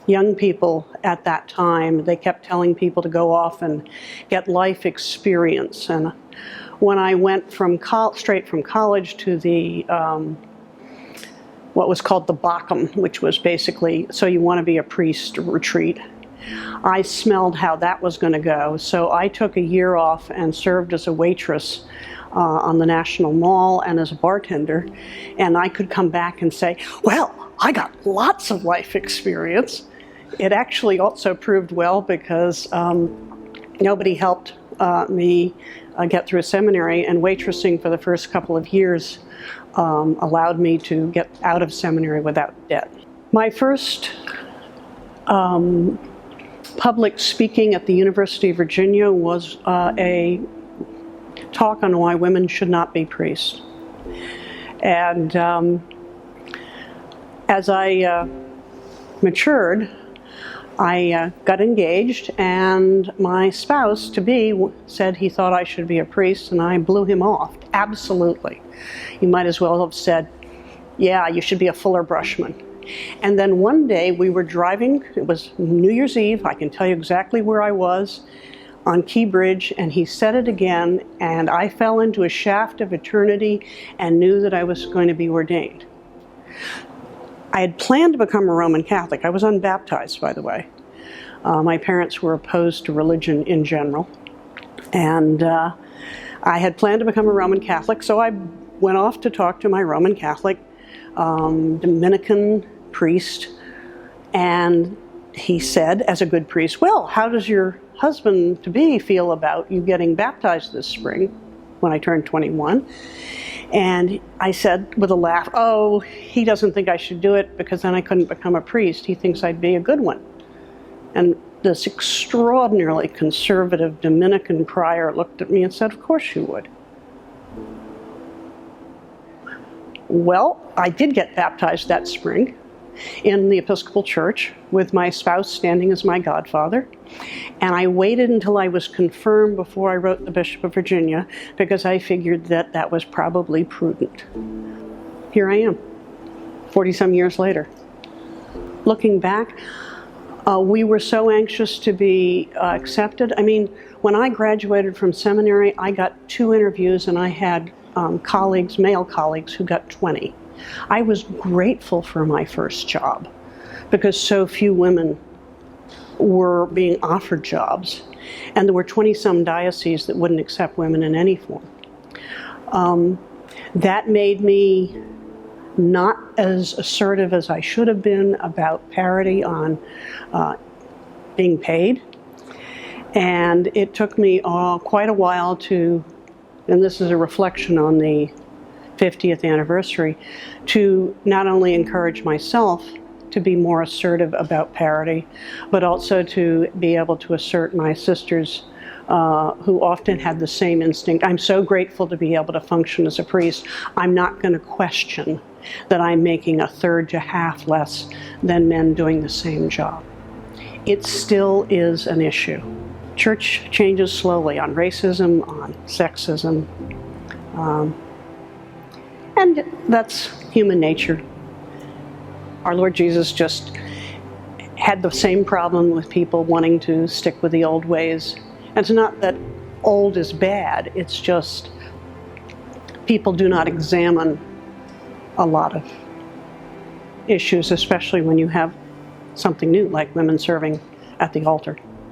young people at that time. They kept telling people to go off and get life experience. And when I went from straight from college to the what was called the Bacchum, which was basically, so you want to be a priest retreat, I smelled how that was going to go. So I took a year off and served as a waitress on the National Mall and as a bartender. And I could come back and say, well, I got lots of life experience. It actually also proved well because nobody helped me get through a seminary, and waitressing for the first couple of years allowed me to get out of seminary without debt. My first public speaking at the University of Virginia was a talk on why women should not be priests. And as I matured, I got engaged, and my spouse-to-be said he thought I should be a priest, and I blew him off. Absolutely. You might as well have said, yeah, you should be a Fuller Brushman. And then one day we were driving, it was New Year's Eve, I can tell you exactly where I was, on Key Bridge, and he said it again, and I fell into a shaft of eternity and knew that I was going to be ordained. I had planned to become a Roman Catholic. I was unbaptized, by the way. My parents were opposed to religion in general, and I had planned to become a Roman Catholic, so I went off to talk to my Roman Catholic Dominican priest, and he said, as a good priest, well, how does your husband-to-be feel about you getting baptized this spring, when I turned 21? And I said with a laugh, oh, he doesn't think I should do it because then I couldn't become a priest. He thinks I'd be a good one. And this extraordinarily conservative Dominican prior looked at me and said, of course you would. Well, I did get baptized that spring in the Episcopal Church with my spouse standing as my godfather. And I waited until I was confirmed before I wrote the Bishop of Virginia because I figured that that was probably prudent. Here I am, 40-some years later. Looking back, we were so anxious to be accepted. I mean, when I graduated from seminary, I got 2 interviews and I had colleagues, male colleagues, who got 20. I was grateful for my first job because so few women were being offered jobs, and there were 20-some dioceses that wouldn't accept women in any form. That made me not as assertive as I should have been about parity on being paid, and it took me quite a while to, and this is a reflection on the 50th anniversary, to not only encourage myself to be more assertive about parity, but also to be able to assert my sisters who often had the same instinct. I'm so grateful to be able to function as a priest. I'm not going to question that I'm making 1/3 to half less than men doing the same job. It still is an issue. Church changes slowly on racism, on sexism, and that's human nature. Our Lord Jesus just had the same problem with people wanting to stick with the old ways. And it's not that old is bad, it's just people do not examine a lot of issues, especially when you have something new like women serving at the altar.